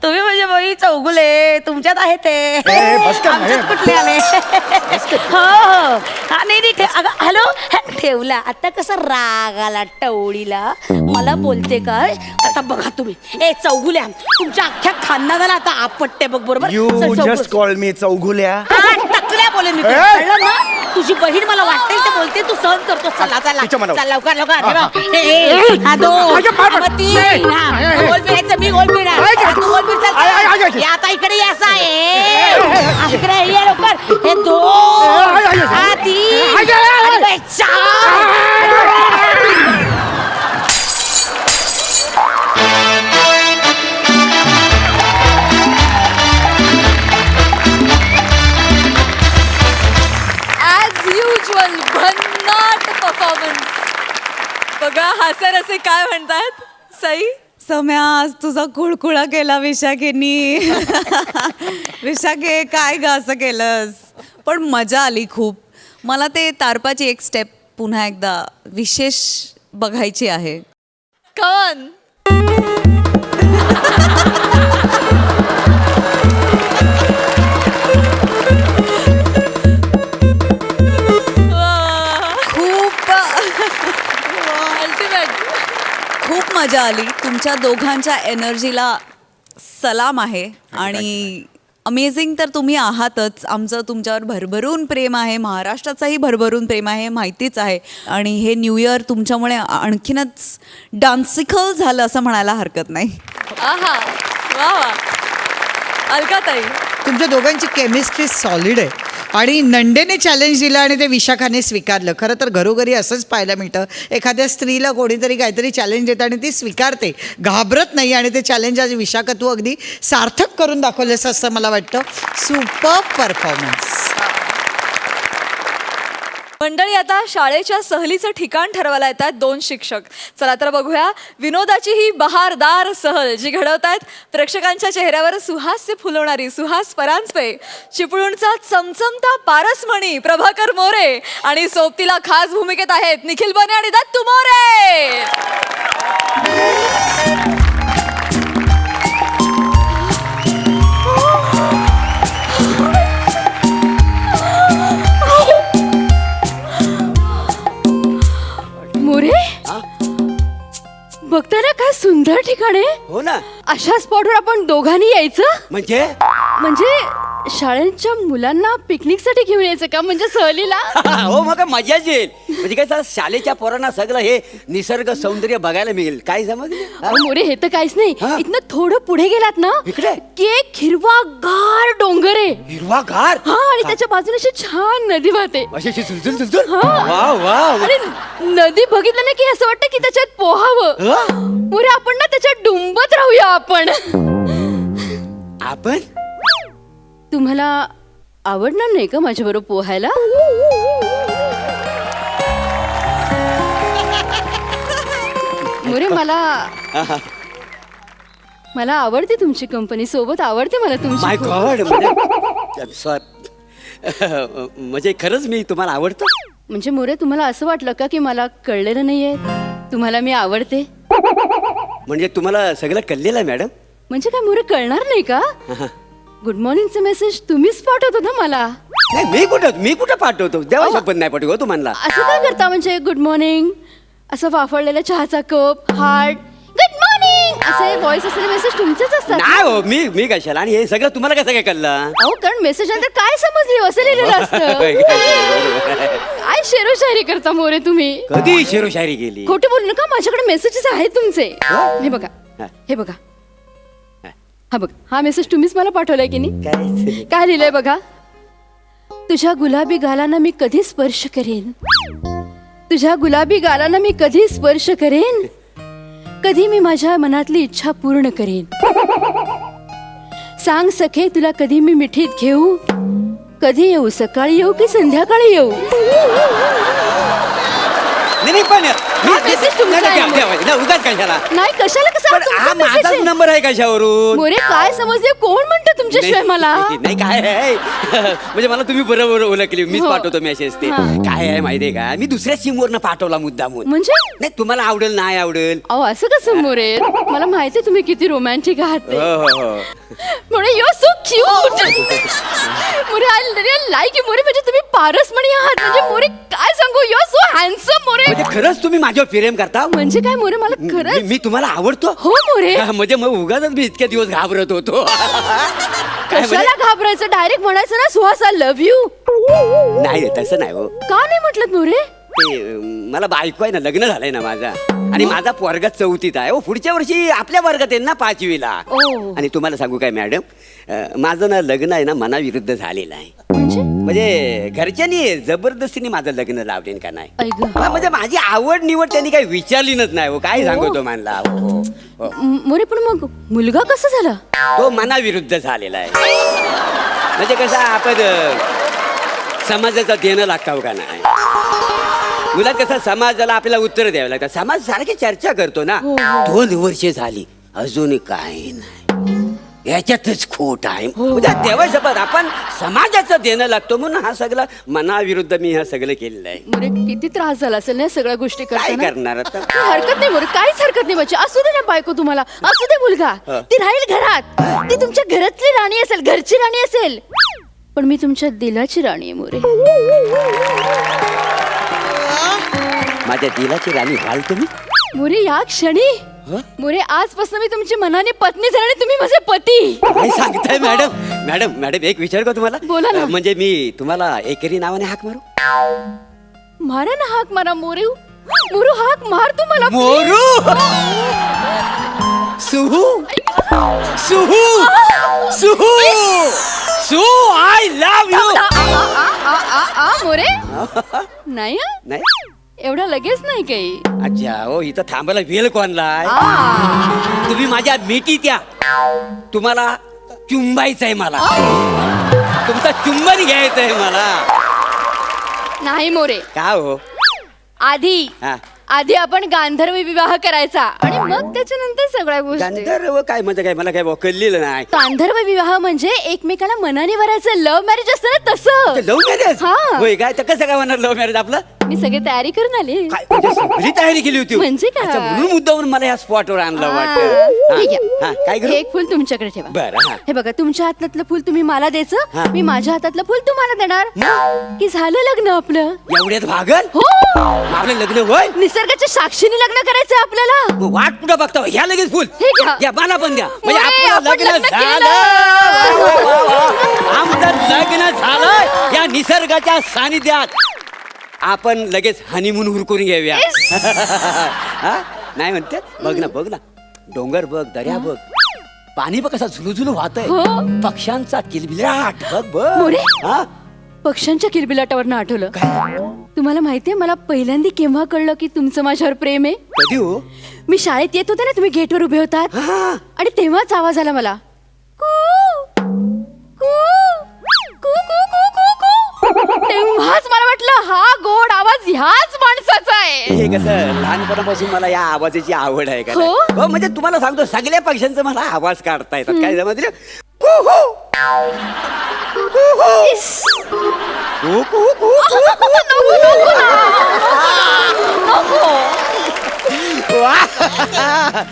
तुम्ही म्हणजे बाई चौगुले, तुमच्यात आहे ते, आमच्यात कुठले आले. हो हो हा नाही हॅलो ठेवला. आता कसा राग आला टवळीला, मला बोलते काय. आता बघा तुम्ही ए चौगुल्या, तुमच्या अख्ख्या खानदानाला आता आपटते बघ बरोबर. यू जस्ट कॉल मी चौगुल्या. टकल्या बोले मी तुला, कळलं ना. तुझी बहीण मला वाटते ते बोलते, तू सहन करतो. चला चला चल लवकर लवकर. गोल फिरायचं, मी गोल फिरणार, तू गोल फिर. चल आता इकडे असं आहे, इकडे ये लवकर. हे 2 3 आणि 4. भन्नाट परफॉर्मन्स. बघा हसर असे काय म्हणतात. सई सम्या आज तुझा कुळकुळा केला विशाखेनी. विशाखे काय ग असं केलंस, पण मजा आली खूप. मला ते तारपाची एक स्टेप पुन्हा एकदा विशेष बघायची आहे. कौन खूप मजा आली. तुमच्या दोघांच्या एनर्जीला सलाम आहे. आणि अमेझिंग तर तुम्ही आहातच. आमचं तुमच्यावर भरभरून प्रेम आहे, महाराष्ट्राचाही भरभरून प्रेम आहे, माहितीच आहे. आणि हे न्यू इयर तुमच्यामुळे आणखीनच डान्सिकल झालं असं म्हणायला हरकत नाही. आहा वा वा. अलकाताई तुमच्या दोघांची केमिस्ट्री सॉलिड आहे. आणि नंदेने चॅलेंज दिलं आणि ते विशाखाने स्वीकारलं. खरं तर घरोघरी असंच पाहायला मिळतं, एखाद्या स्त्रीला कोणीतरी काहीतरी चॅलेंज देतं आणि ती स्वीकारते, घाबरत नाही. आणि ते चॅलेंज आज विशाखा तू अगदी सार्थक करून दाखवलंस असं मला वाटतं. Super performance. मंडळी आता शाळेच्या सहलीचं ठिकाण ठरवायला येतात 2 शिक्षक. चला तर बघूया विनोदाची ही बहारदार सहल जी घडवतायत प्रेक्षकांच्या चेहऱ्यावर सुहास्य फुलवणारी सुहास परांजपे, चिपळूणचा चमचमता पारसमणी प्रभाकर मोरे आणि सोबतीला खास भूमिकेत आहेत निखिल बने आणि दत्तू मोरे. मोरे बघताय ना काय सुंदर ठिकाण आहे. हो ना. अशा स्पॉटवर आपण दोघांनी यायचं. म्हणजे शाळेच्या मुलांना पिकनिक साठी घेऊन यायचं का, म्हणजे सहलीला. हो मग मजाच येईल. म्हणजे काय सर शाळेच्या पोरांना सगळं हे निसर्ग सौंदर्य बघायला मिळेल. काय समजलं मोरे हे तर काहीच नाही. इथनं थोडं पुढे गेलात ना इकडे? की एक हिरवागार डोंगर आहे. हिरवागार. हा आणि त्याच्या बाजूने अशी छान नदी वाहते. हा. वा वा. आणि नदी बघितलं ना की असं वाटतं की त्याच्यात पोहावं. मोरे आपण ना त्याच्यात डुंबत राहूया आपण. आपण तुम्हाला आवडणार नाही का माझ्याबरोबर पोहायला. मोरे मला आवडते तुमची कंपनी, सोबत आवडते मला तुमची. माय गॉड. म्हणजे खरंच मी तुम्हाला आवडतो. म्हणजे मोरे तुम्हाला असं वाटलं का की मला कळलेलं नाहीये तुम्हाला मी आवडते. म्हणजे तुम्हाला सगळं कळलेलं आहे मॅडम. म्हणजे काय मोरे कळणार नाही का? गुड मॉर्निंगचा मेसेज तुम्हीच पाठवतो ना मला. नाही मी कुठं पाठवतो देवा शपथ नाही पाठवतो तू म्हणला. असं काय करता म्हणजे गुड मॉर्निंग असं वाफळलेला चहाचा कप हार्ट गुड मॉर्निंग असे व्हॉइस असलेले मेसेज तुमचेच असतात ना? नाही हो मी कशाला आणि हे सगळं तुम्हाला कसं काय कळलं? अहो कारण मेसेज नंतर काय समजली असं लिहिलेलं असतं. काय शेरोशायरी करता मोरे तुम्ही. कधी शेरोशायरी केली? खोटं बोलू नका माझ्याकडे मेसेजेस आहेत तुमचे. हे बघा हे बघा हा बघ हा मेसेज तुम्हीच मला पाठवलाय की नाही. काय लिहिलंय बघा. तुझ्या गुलाबी गालांना मी कधी स्पर्श करेन. तुझ्या गुलाबी गालांना मी कधी स्पर्श करेन. कधी मी माझ्या मनातली इच्छा पूर्ण करेन. सांग सखे तुला कधी मी मिठीत घेऊ. कधी येऊ सकाळी येऊ की संध्याकाळी येऊ. नाही पण message तुमचा आहे. उगाच कशाला नाही कशाला कसं पण हा माझाच नंबर आहे कशावरून? मोरे काय समजले कोण म्हणतं तुमच्याशिवाय मला. नाही काय आहे म्हणजे मला तुम्ही बरोबर ओळखली मीच हो. पाठवतो मेसेज ते. काय आहे माहितीये का मी दुसऱ्या सिम वरनं पाठवला मुद्दामून. म्हणजे नाही तुम्हाला आवडेल नाही आवडेल. अहो असं कसं मोरे मला माहिती तुम्ही किती रोमॅन्टिक आहात ते. हो. More you are so cute. More I really like you More म्हणजे तुम्ही पारसमणी आहात म्हणजे मोरे काय सांगू you are so handsome More. म्हणजे खरंच तुम्ही माझ्यावर प्रेम करता? म्हणजे काय मोरे मला खरंच मी तुम्हाला आवडतो. हो मोरे. म्हणजे मग उगाच मी इतक्या दिवस घाबरत होतो. काय म्हणजे? कशाला घाबरायचं डायरेक्ट म्हणायचं ना सुहास आय लव्ह यू. नाही तसं नाही हो. का नाही म्हटलं मोरे. ते मला बायको आहे ना लग्न झालंय ना माझा आणि माझा पोरगा 4थीत आहे. पुढच्या वर्षी आपल्या वर्गात आहे ना 5वीला. आणि तुम्हाला सांगू काय मॅडम माझं ना लग्न आहे ना मनाविरुद्ध झालेलं आहे. म्हणजे घरच्यांनी जबरदस्तीने माझं लग्न लावले का नाही. म्हणजे माझी आवड निवड त्यांनी काही विचारलीच नाही हो. काय सांगतो मानला. हो मोरे पण मग मुलगा कसा झाला. तो मनाविरुद्ध झालेला आहे. म्हणजे कसं आपण समाजाचं देणं लागतं का नाही. मुलात कसं समाजाला आपल्याला उत्तर द्यावं लागतं. समाज सारखी चर्चा करतो ना. 2 वर्षे झाली अजून काही नाही याच्यातच खोट आहे. म्हणजे देवा शपथ आपण समाजाचं देणं लागतो म्हणून हा सगळं मनाविरुद्ध मी हा सगळं केलेलं आहे. मोरे किती त्रास झाला असेल ना सगळ्या गोष्टी काय करताना. करणार आता. हरकत नाही मोरे काहीच हरकत नाही माझी. असू दे ना बायको तुम्हाला असू दे मुलगा ती राहील घरात. ती तुमच्या घरातली राणी असेल घरची राणी असेल पण मी तुमच्या दिलाची राणी आहे मोरे. माझ्या दिलाची राणी व्हाल तुम्ही मोरे या क्षणी मोरे आजपासून मी तुमची मनाने पत्नी झाली आणि तुम्ही माझे पती. काय सांगताय मॅडम एक विचार का तुम्हाला. बोला ना. म्हणजे मी तुम्हाला एकेरी नावाने हाक मारू. मारा ना हाक मारा मोरे. मोरू हाक मार तू मला. मोरू सुहू सुहू सुहू सू आय लव्ह यू. मोरे नाही हं? नाही एवढा लगेच नाही काही. अच्छा हो इथं थांबायला वेळ कोणलाय. तुम्ही माझ्या मिठीत या. तुम्हाला चुंबायचंय मला. तुमचा चुंबन घ्यायचंय मला. नाही मोरे का हो आधी आपण गांधर्व विवाह करायचा आणि मग त्याच्यानंतर सगळ्या गोष्टी. गांधर्व काय म्हणजे काय मला काय कळलेलं नाही. गांधर्व विवाह म्हणजे एकमेकाला मनाने भरायचं लव्ह मॅरेज असतं ना तसं. लव्ह मॅरेज हा. होय काय तर कसं काय होणार लव्ह मॅरेज आपलं. मी सगळी तयारी करून आली. काय म्हणजे सगळी तयारी केली होती. म्हणजे काय? अच्छा, म्हणून मुद्दावरून मला या स्पॉटवर आणलं ठीक वाटतं. आहे. काय करू. हे एक फुल तुमच्याकडे ठेवा. बरं हे बघा तुमच्या हातातलं फुल तुम्ही मला द्यायचं मी माझ्या हातातलं फुल तुम्हाला देणार की झालं लग्न आपलं. एवढ्यात भागल हो आपलं लग्न होय. निसर्गाच्या साक्षीने लग्न करायचं आपल्याला. मग वाट कुठं बघता ह्या लगेच फुल हे घ्या. या मला पण द्या. म्हणजे मोरे, आपलं आपण लग्न लग्न झालं. केलं. वा, वा, वा, वा. आमचं लग्न झालं या निसर्गाच्या सानिध्यात. आपण लगेच हनीमून हुरकून घेऊया. हा? नाही म्हणते बघ ना डोंगर बघ दर्या बघ पाणी बघ कसा झुलूझुलू वाहतय. पक्ष्यांचा किलबिलाट बघ मोरे. हा पक्ष्यांच्या किलबिलाटावरनं आठवलं. तुम्हाला माहितीये मला पहिल्यांदा केव्हा कळलं की तुमचं माझ्यावर प्रेम आहे. कधी हो. मी शाळेत येत होते ना तुम्ही गेटवर उभे होतात आणि तेव्हाच आवाज आला मला कू, कू, कू, कू, कू, कू, कू. तेव्हाच मला वाटलं हा गोड आवाज ह्याच माणसाचा आहे. हे कसं लहानपणापासून मला या आवाजाची आवड आहे का हो? हो म्हणजे तुम्हाला सांगतो सगळ्या पक्ष्यांचा मला आवाज काढता येतात. काय समजलं.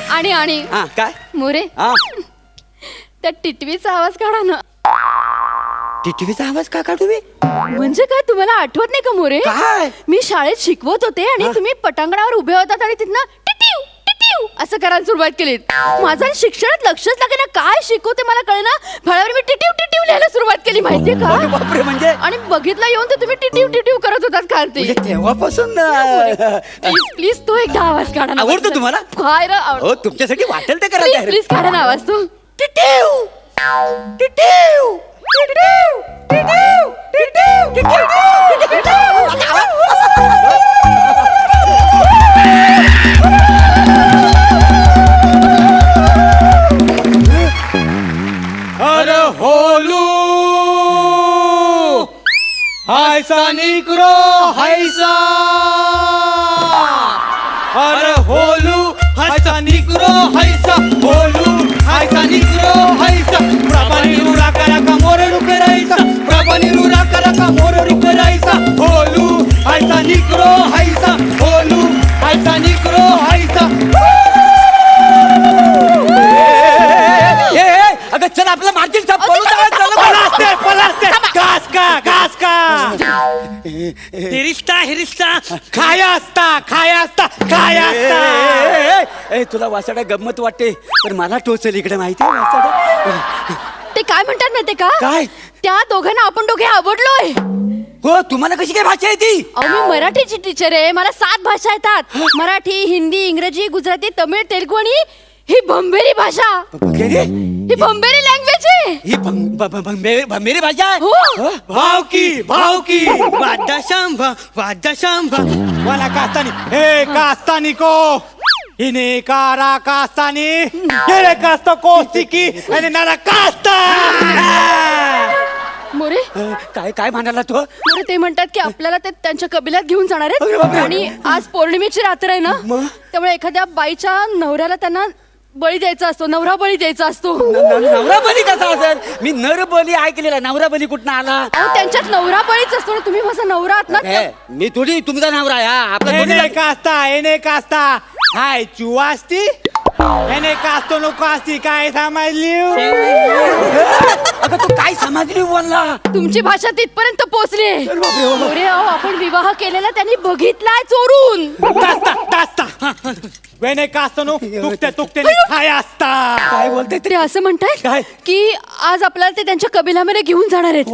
आणि काय मोरे हा त्या टिटवीचा आवाज काढा ना. टिटवीचा आवाज का काढू मी? म्हणजे काय तुम्हाला आठवत नाही का मोरे? काय? मी शाळेत शिकवत होते आणि तुम्ही पटांगणावर उभे होतात आणि तिथनं टिटिव टिटिव असं करायला सुरुवात केली. माझं शिक्षणात लक्षच लागे ना, काय शिकवते मला कळेना. फळावर मी टिटिव टिटिव लिहायला सुरुवात केली माहितीये का? अरे बापरे, म्हणजे आणि बघितलं येऊन तर तुम्ही टिटिव टिटिव करत होतात कार्तिक. म्हणजे तेव्हापासून प्लीज प्लीज तो एकदा आवाज काढा ना. आवडतो तुम्हाला? काय रे हो, तुमच्यासाठी वाटेल ते करा. प्लीज प्लीज काढा ना आवाज तू. टिटिव टिटिव टिटिव टिटिव टिटिव अरे होलू हायसा निकरो हायसा. अरे होलू हायसा निकरो हायसा. होलू हायसा निकरो हायसा. प्रभानी रुरा करा का मोर रुकरायचा. प्रभानी रुरा करा का मोर रुकरायचा. होलू हायसा निकरो हायसा. होलू हायसा निकरो हायसा. अगं चल, आपलं मागील साप पळून पलास्ते पलास्ते घास का हिरिस्ता हिरिस्ता खाया असता. तुला वासाडा गंमत वाटते, पण मला टोचल इकडे माहिती आहे वासाडा. ते काय म्हणतात माहितीये का? काय? त्या दोघांना आपण दोघे आवडलोय. हो, तुम्हाला कशी काय भाषा येते? अहो मी मराठीची टीचर आहे, मला 7 भाषा येतात. मराठी, हिंदी, इंग्रजी, गुजराती, तमिळ, तेलुगू आणि ही भंबेरी भाषा. ही भंबेरी लँग्वेज आहे. ही भंबेरी भाषा आहे? हो. भावकी वाद्याशांभ वाला कास्तानी हे कास्तानी को हिने कारा कास्तानी हेरे कास्ता कोस्तिकी आणि नारा कास्ता. मोरे काय काय म्हणाला तो? मोरे ते म्हणतात की आपल्याला ते त्यांच्या कबिलात घेऊन जाणार अरे आहेत बापरे. आणि आज पौर्णिमेची रात्र आहे ना, त्यामुळे एखाद्या बाईच्या नवऱ्याला त्यांना बळी द्यायचा असतो, नवरा बळी द्यायचा असतो. नवरा बली कसा असेल? मी नर बली ऐकलेला, नवरा बली कुठं आला? अहो त्यांच्यात नवरा बळीच असतो ना. तुम्ही माझा नवरा आहात ना. हे, मी थोडी तुमचा नवरा आहे. हा, आपला एने कास्ता हाय चुवास्ती एने कास्तो नो कास्ती काय समजली. अगं तू काय समजली बोलला? तुमची भाषा तिथपर्यंत पोहोचली. मोरे अहो आपण विवाह केलेला त्यांनी बघितलाय चोरून. वेने कास्तो नो तुकते खाय असता. काय बोलते ते असं म्हणताय काय? की आज आपल्याला ते त्यांच्या कबिलामध्ये घेऊन जाणार आहेत.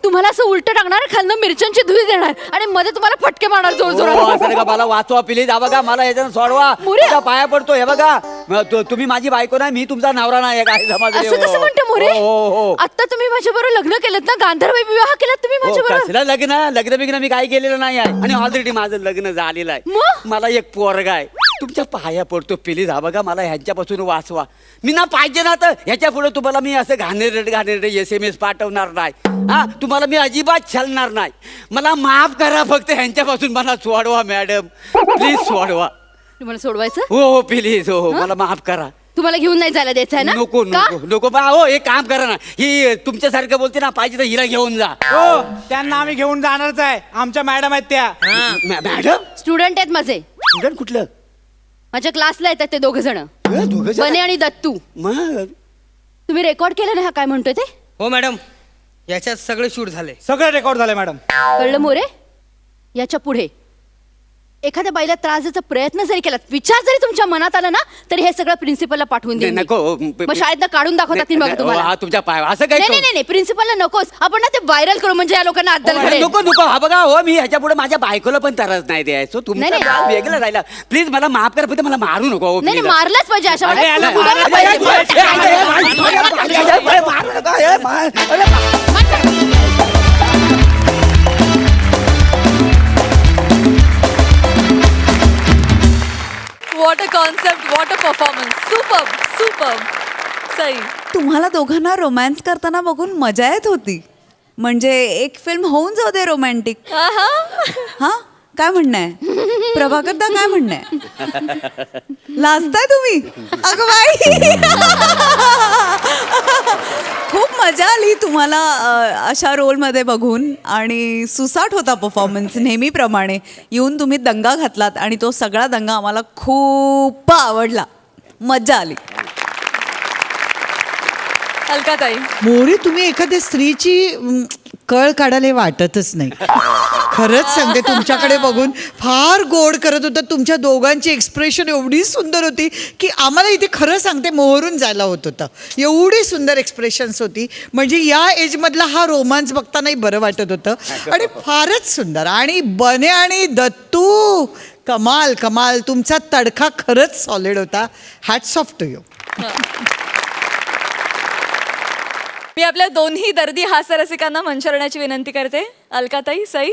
तुम्हाला असं उलट टाकणार, खालनं मिरच्यांची धुळी देणार आणि मध्ये तुम्हाला फटके मारणार जोर जोरात. का मला वाचवा प्लीज. हा बघा, मला याच्यानं सोडवा. मोरे. तुझ्या पाया पडतो. हे बघा, तुम्ही माझी बायको नाही, मी तुमचा नवरा नाही. काय समजले? असं कसं म्हणते मोरे? हो. आता तुम्ही माझ्या बरोबर लग्न केलं ना, गांधर्व विवाह केलात तुम्ही माझ्या बरोबर. कसलं लग्न मी काय केलेलं नाही आहे. आणि ऑलरेडी माझं लग्न झालेलं आहे. मग? मला एक पोरगा आहे. तुमच्या पाया पडतो प्लीज. हा बघा, मला ह्यांच्यापासून वाचवा. मी ना पाहिजे ना तर ह्याच्या पुढे तुम्हाला मी असं घाणेरडे SMS पाठवणार नाही. हा, तुम्हाला मी अजिबात छलणार नाही. मला माफ करा, फक्त ह्यांच्यापासून मला सोडवा मॅडम, प्लीज सोडवा. तुम्हाला सोडवायचं? हो प्लीज. हो, मला माफ करा. तुम्हाला घेऊन नाही जायला द्यायचं आहे ना? नको का? नको बा. हो, एक काम करा ना, ही तुमच्यासारखं बोलते ना, पाहिजे तर हिला घेऊन जा. हो त्यांना आम्ही घेऊन जाणारच आहे. आमच्या मॅडम आहेत त्या. मॅडम स्टुडंट आहेत माझे. स्टुडंट कुठलं? माझ्या क्लासला येतात ते दोघ जण, बने आणि दत्तू. मग तुम्ही रेकॉर्ड केलं ना हा काय म्हणतोय ते? हो मॅडम, याच्यात सगळे शूट झाले. सगळं रेकॉर्ड झालंय मॅडम. कळलं मोरे? याच्या पुढे एखाद्या बाईला त्रास द्यायचा प्रयत्न जरी केला, विचार जरी तुमच्या मनात आला ना, तरी हे सगळं प्रिन्सिपलला पाठवून देईन मी. नको. मग शाळेतनं काढून दाखवतात बघा तुम्हाला. हा, तुमच्या पाय असं काही नाही प्रिन्सिपलला नकोच. आपण ना ते व्हायरल करू म्हणजे या लोकांना अद्दल घडेल. नको. हा बघा, हो मी ह्याच्या पुढे माझ्या बायकोला पण त्रास नाही द्यायचो. तुमचा नाही. त्रास वेगळा राहिला. प्लीज मला माफ करा, फक्त मला मारू नको. हो, नाही please. मारलंच पाहिजे अशा अरे, वेळेला. अरे, उदाहरण अरे, पाहिजे. What a concept, what a performance. Super. Sai, तुम्हाला दोघांना रोमॅन्स करताना बघून मजा येत होती. म्हणजे एक फिल्म होऊन जाऊ दे रोमॅन्टिक. हा, काय म्हणणं आहे प्रभाकरदा? काय म्हणणं आहे? लाजताय तुम्ही? अगं बाई, खूप मजा आली तुम्हाला अशा रोलमध्ये बघून आणि सुसाट होता परफॉर्मन्स नेहमीप्रमाणे. येऊन तुम्ही दंगा घातलात आणि तो सगळा दंगा आम्हाला खूप आवडला. मजा आली. अलकाताई. मोरे तुम्ही एखाद्या स्त्रीची कळ काढायला वाटतच नाही. खरंच सांगते, तुमच्याकडे बघून फार गोड करत होतं. तुमच्या दोघांची एक्सप्रेशन एवढी सुंदर होती की आम्हाला इथे खरं सांगते मोहरून जायला होत होतं. एवढी सुंदर एक्सप्रेशन्स होती, म्हणजे या एजमधला हा रोमांस बघतानाही बरं वाटत होतं आणि फारच सुंदर. आणि बने आणि दत्तू कमाल कमाल, तुमचा तडका खरंच सॉलिड होता. Hats off to you. मी आपल्या दोन्ही दर्दी हास्यरसिकांना मंचावरण्याची विनंती करते. अलकाताई, सई.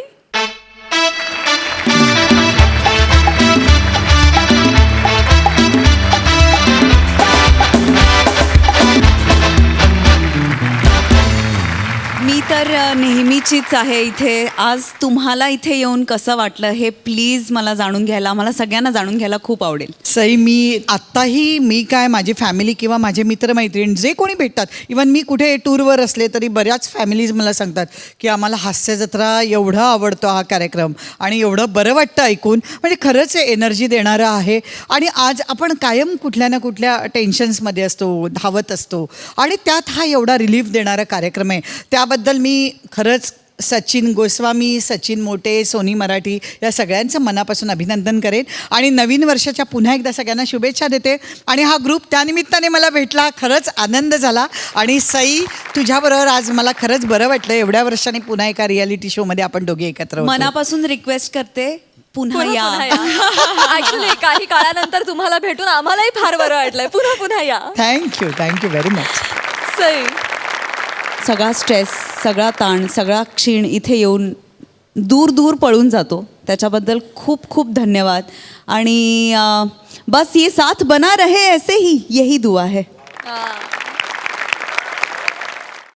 मी तर नेहमीचीच आहे इथे. आज तुम्हाला इथे येऊन कसं वाटलं हे प्लीज मला जाणून घ्यायला, आम्हाला सगळ्यांना जाणून घ्यायला खूप आवडेल. सई, मी आत्ताही मी काय माझी फॅमिली किंवा माझे मित्रमैत्रीण जे कोणी भेटतात, इवन मी कुठे टूरवर असले तरी बऱ्याच फॅमिलीज मला सांगतात की आम्हाला हास्य जत्रा एवढं आवडतो हा कार्यक्रम आणि एवढं बरं वाटतं ऐकून. म्हणजे खरंच एनर्जी देणारं आहे. आणि आज आपण कायम कुठल्या ना कुठल्या टेन्शन्समध्ये असतो, धावत असतो, आणि त्यात हा एवढा रिलीफ देणारा कार्यक्रम आहे. त्याबद्दल मी खरंच सचिन गोस्वामी, सचिन मोटे, सोनी मराठी या सगळ्यांचं मनापासून अभिनंदन करेन आणि नवीन वर्षाच्या पुन्हा एकदा सगळ्यांना शुभेच्छा देते. आणि हा ग्रुप त्यानिमित्ताने मला भेटला, खरंच आनंद झाला. आणि सई, तुझ्याबरोबर आज मला खरंच बरं वाटलं. एवढ्या वर्षांनी पुन्हा एका रियालिटी शोमध्ये आपण दोघे एकत्र होतो. मनापासून रिक्वेस्ट करते, पुन्हा या. ऍक्च्युली काही काळानंतर तुम्हाला भेटून आम्हालाही फार बरं वाटलंय. पुन्हा या. Thank you very much. सई. सगळा स्ट्रेस, सगळा ताण, सगळा क्षीण इथे येऊन दूर दूर पळून जातो. त्याच्याबद्दल खूप खूप धन्यवाद. आणि बस ये साथ बना रहे ऐसे ही, यही दुआ है.